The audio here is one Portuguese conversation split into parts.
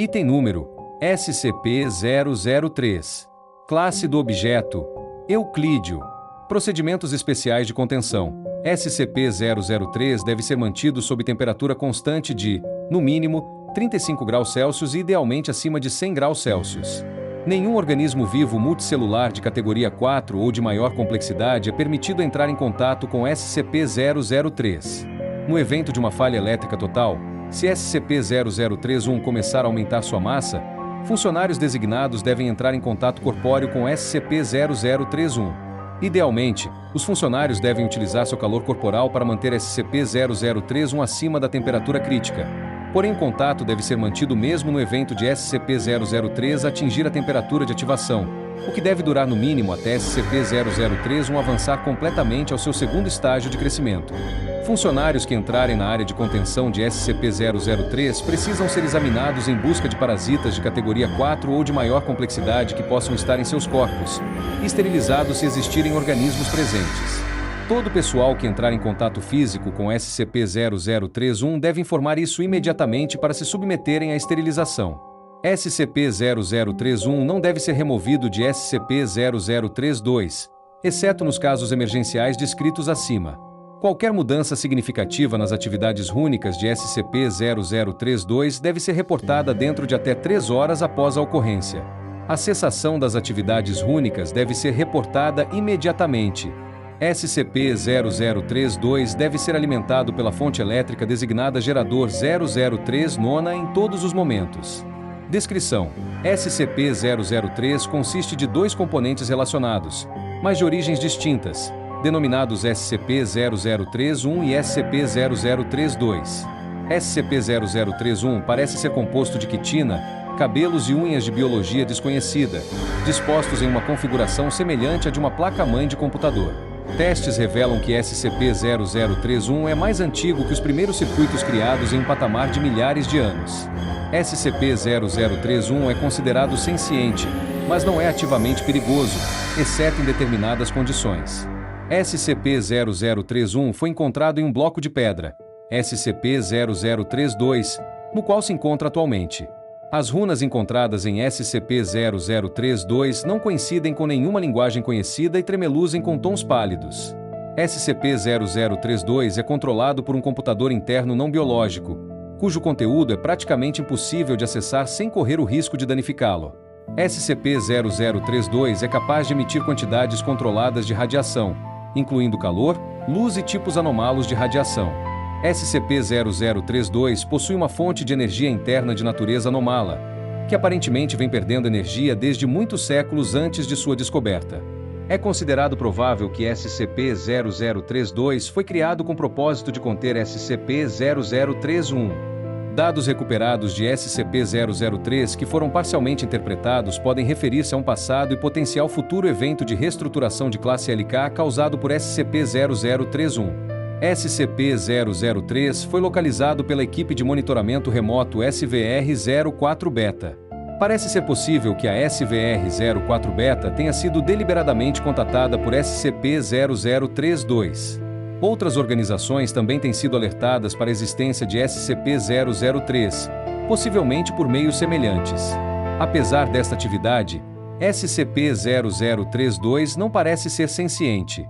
Item número: SCP-003. Classe do objeto: Euclídeo. Procedimentos especiais de contenção. SCP-003 deve ser mantido sob temperatura constante de, no mínimo, 35 graus Celsius e idealmente acima de 100 graus Celsius. Nenhum organismo vivo multicelular de categoria 4 ou de maior complexidade é permitido entrar em contato com SCP-003. No evento de uma falha elétrica total, se SCP-0031 começar a aumentar sua massa, funcionários designados devem entrar em contato corpóreo com SCP-0031. Idealmente, os funcionários devem utilizar seu calor corporal para manter SCP-0031 acima da temperatura crítica. Porém, o contato deve ser mantido mesmo no evento de SCP-003 atingir a temperatura de ativação, o que deve durar no mínimo até SCP-031 avançar completamente ao seu segundo estágio de crescimento. Funcionários que entrarem na área de contenção de SCP-003 precisam ser examinados em busca de parasitas de categoria 4 ou de maior complexidade que possam estar em seus corpos, e esterilizados se existirem organismos presentes. Todo pessoal que entrar em contato físico com SCP-0031 deve informar isso imediatamente para se submeterem à esterilização. SCP-0031 não deve ser removido de SCP-0032, exceto nos casos emergenciais descritos acima. Qualquer mudança significativa nas atividades rúnicas de SCP-0032 deve ser reportada dentro de até 3 horas após a ocorrência. A cessação das atividades rúnicas deve ser reportada imediatamente. SCP-0032 deve ser alimentado pela fonte elétrica designada gerador 003 nona em todos os momentos. Descrição: SCP-003 consiste de 2 componentes relacionados, mas de origens distintas, denominados SCP-0031 e SCP-0032. SCP-0031 parece ser composto de quitina, cabelos e unhas de biologia desconhecida, dispostos em uma configuração semelhante à de uma placa-mãe de computador. Testes revelam que SCP-0031 é mais antigo que os primeiros circuitos criados em um patamar de milhares de anos. SCP-0031 é considerado senciente, mas não é ativamente perigoso, exceto em determinadas condições. SCP-0031 foi encontrado em um bloco de pedra, SCP-0032, no qual se encontra atualmente. As runas encontradas em SCP-0032 não coincidem com nenhuma linguagem conhecida e tremeluzem com tons pálidos. SCP-0032 é controlado por um computador interno não biológico, cujo conteúdo é praticamente impossível de acessar sem correr o risco de danificá-lo. SCP-0032 é capaz de emitir quantidades controladas de radiação, incluindo calor, luz e tipos anômalos de radiação. SCP-0032 possui uma fonte de energia interna de natureza anômala, que aparentemente vem perdendo energia desde muitos séculos antes de sua descoberta. É considerado provável que SCP-0032 foi criado com o propósito de conter SCP-0031. Dados recuperados de SCP-003 que foram parcialmente interpretados podem referir-se a um passado e potencial futuro evento de reestruturação de classe LK causado por SCP-0031. SCP-003 foi localizado pela equipe de monitoramento remoto SVR-04-Beta. Parece ser possível que a SVR-04-Beta tenha sido deliberadamente contatada por SCP-0032. Outras organizações também têm sido alertadas para a existência de SCP-003, possivelmente por meios semelhantes. Apesar desta atividade, SCP-0032 não parece ser senciente.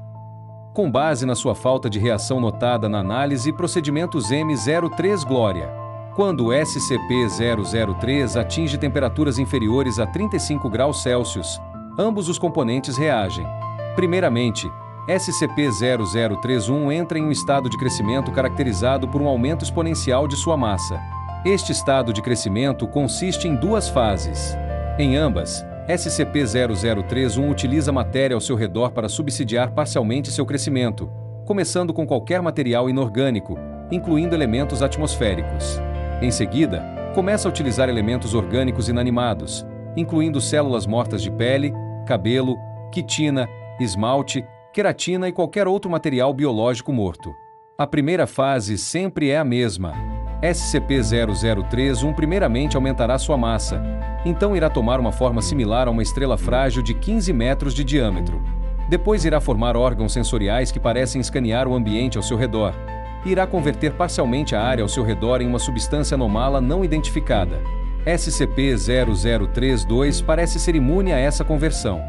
Com base na sua falta de reação notada na análise procedimentos M03 Glória. Quando o SCP-003 atinge temperaturas inferiores a 35 graus Celsius, ambos os componentes reagem. Primeiramente, SCP-0031 entra em um estado de crescimento caracterizado por um aumento exponencial de sua massa. Este estado de crescimento consiste em 2 fases. Em ambas, SCP-0031 utiliza matéria ao seu redor para subsidiar parcialmente seu crescimento, começando com qualquer material inorgânico, incluindo elementos atmosféricos. Em seguida, começa a utilizar elementos orgânicos inanimados, incluindo células mortas de pele, cabelo, quitina, esmalte, queratina e qualquer outro material biológico morto. A primeira fase sempre é a mesma. SCP-003 primeiramente aumentará sua massa, então irá tomar uma forma similar a uma estrela frágil de 15 metros de diâmetro. Depois irá formar órgãos sensoriais que parecem escanear o ambiente ao seu redor, e irá converter parcialmente a área ao seu redor em uma substância anômala não identificada. SCP-0032 parece ser imune a essa conversão.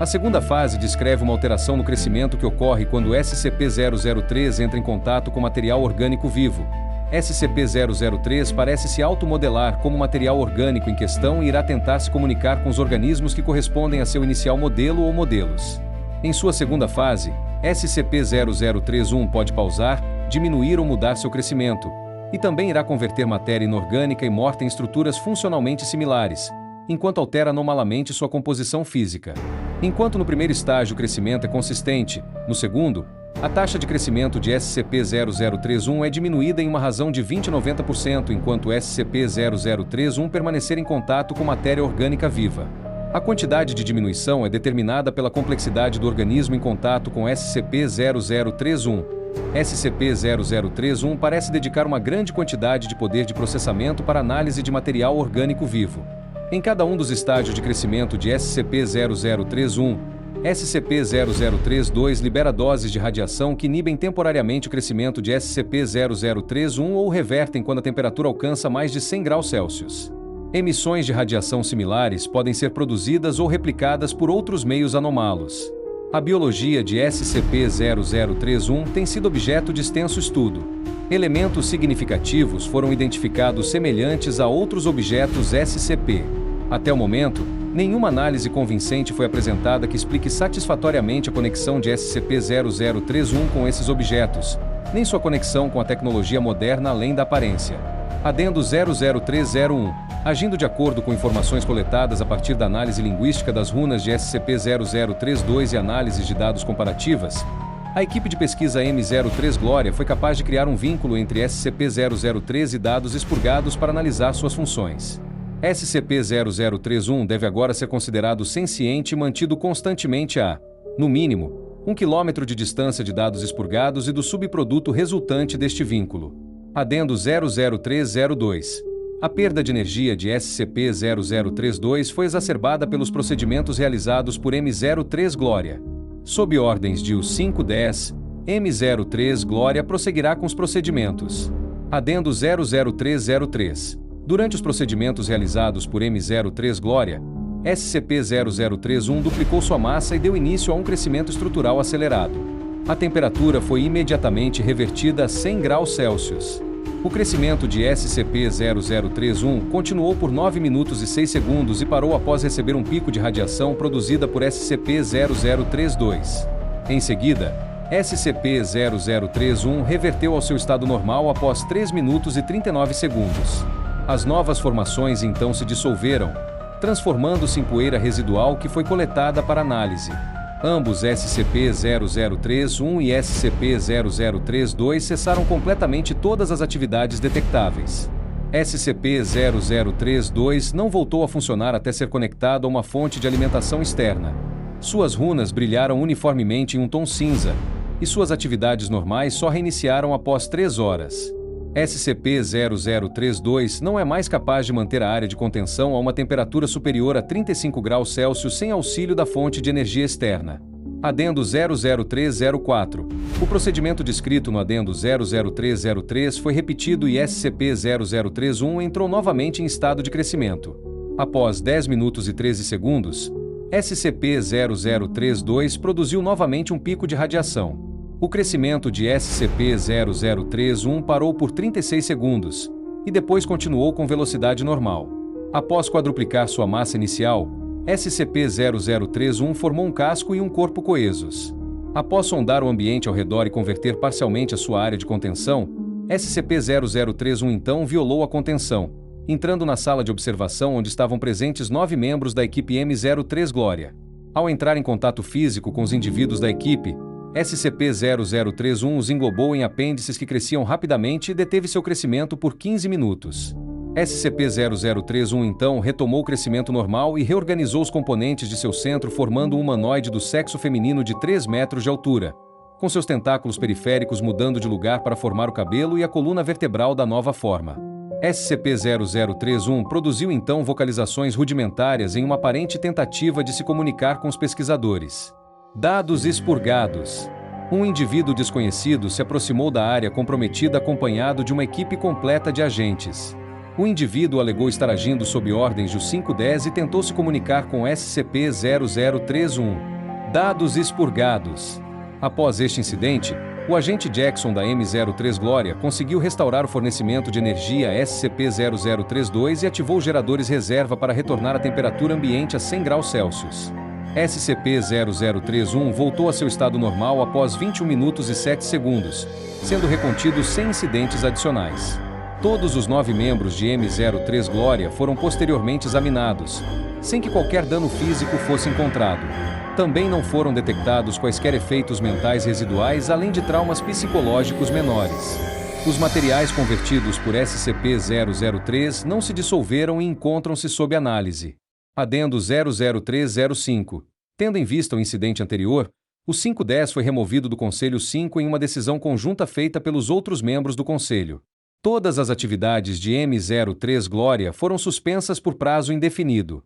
A segunda fase descreve uma alteração no crescimento que ocorre quando SCP-003 entra em contato com material orgânico vivo. SCP-003 parece se automodelar como material orgânico em questão e irá tentar se comunicar com os organismos que correspondem a seu inicial modelo ou modelos. Em sua segunda fase, SCP-0031 pode pausar, diminuir ou mudar seu crescimento, e também irá converter matéria inorgânica e morta em estruturas funcionalmente similares, enquanto altera anomalamente sua composição física. Enquanto no primeiro estágio o crescimento é consistente, no segundo, a taxa de crescimento de SCP-0031 é diminuída em uma razão de 20 a 90%, enquanto SCP-0031 permanecer em contato com matéria orgânica viva. A quantidade de diminuição é determinada pela complexidade do organismo em contato com SCP-0031. SCP-0031 parece dedicar uma grande quantidade de poder de processamento para análise de material orgânico vivo. Em cada um dos estágios de crescimento de SCP-0031, SCP-0032 libera doses de radiação que inibem temporariamente o crescimento de SCP-0031 ou revertem quando a temperatura alcança mais de 100 graus Celsius. Emissões de radiação similares podem ser produzidas ou replicadas por outros meios anômalos. A biologia de SCP-0031 tem sido objeto de extenso estudo. Elementos significativos foram identificados semelhantes a outros objetos SCP. Até o momento, nenhuma análise convincente foi apresentada que explique satisfatoriamente a conexão de SCP-0031 com esses objetos, nem sua conexão com a tecnologia moderna além da aparência. Adendo 00301. Agindo de acordo com informações coletadas a partir da análise linguística das runas de SCP-0032 e análises de dados comparativas, a equipe de pesquisa M03 Glória foi capaz de criar um vínculo entre SCP-003 e dados expurgados para analisar suas funções. SCP-0031 deve agora ser considerado senciente e mantido constantemente a, no mínimo, 1 km de distância de dados expurgados e do subproduto resultante deste vínculo. Adendo 00302. A perda de energia de SCP-0032 foi exacerbada pelos procedimentos realizados por M03 Glória. Sob ordens de US-510, M03 Glória prosseguirá com os procedimentos. Adendo 00303. Durante os procedimentos realizados por M03 Glória, SCP-0031 duplicou sua massa e deu início a um crescimento estrutural acelerado. A temperatura foi imediatamente revertida a 100 graus Celsius. O crescimento de SCP-0031 continuou por 9 minutos e 6 segundos e parou após receber um pico de radiação produzida por SCP-0032. Em seguida, SCP-0031 reverteu ao seu estado normal após 3 minutos e 39 segundos. As novas formações então se dissolveram, transformando-se em poeira residual que foi coletada para análise. Ambos SCP-0031 e SCP-0032 cessaram completamente todas as atividades detectáveis. SCP-0032 não voltou a funcionar até ser conectado a uma fonte de alimentação externa. Suas runas brilharam uniformemente em um tom cinza, e suas atividades normais só reiniciaram após 3 horas. SCP-0032 não é mais capaz de manter a área de contenção a uma temperatura superior a 35 graus Celsius sem auxílio da fonte de energia externa. Adendo 00304. O procedimento descrito no Adendo 00303 foi repetido e SCP-0031 entrou novamente em estado de crescimento. Após 10 minutos e 13 segundos, SCP-0032 produziu novamente um pico de radiação. O crescimento de SCP-0031 parou por 36 segundos, e depois continuou com velocidade normal. Após quadruplicar sua massa inicial, SCP-0031 formou um casco e um corpo coesos. Após sondar o ambiente ao redor e converter parcialmente a sua área de contenção, SCP-0031 então violou a contenção, entrando na sala de observação onde estavam presentes 9 membros da equipe M03 Glória. Ao entrar em contato físico com os indivíduos da equipe, SCP-0031 os englobou em apêndices que cresciam rapidamente e deteve seu crescimento por 15 minutos. SCP-0031 então retomou o crescimento normal e reorganizou os componentes de seu centro formando um humanoide do sexo feminino de 3 metros de altura, com seus tentáculos periféricos mudando de lugar para formar o cabelo e a coluna vertebral da nova forma. SCP-0031 produziu então vocalizações rudimentares em uma aparente tentativa de se comunicar com os pesquisadores. Dados expurgados. Um indivíduo desconhecido se aproximou da área comprometida acompanhado de uma equipe completa de agentes. O indivíduo alegou estar agindo sob ordens do 510 e tentou se comunicar com SCP-0031. Dados expurgados. Após este incidente, o agente Jackson da M03 Glória conseguiu restaurar o fornecimento de energia SCP-0032 e ativou geradores reserva para retornar a temperatura ambiente a 100 graus Celsius. SCP-0031 voltou a seu estado normal após 21 minutos e 7 segundos, sendo recontido sem incidentes adicionais. Todos os 9 membros de M03 Glória foram posteriormente examinados, sem que qualquer dano físico fosse encontrado. Também não foram detectados quaisquer efeitos mentais residuais, além de traumas psicológicos menores. Os materiais convertidos por SCP-003 não se dissolveram e encontram-se sob análise. Adendo 00305. Tendo em vista o incidente anterior, o 510 foi removido do Conselho 5 em uma decisão conjunta feita pelos outros membros do Conselho. Todas as atividades de M03 Glória foram suspensas por prazo indefinido.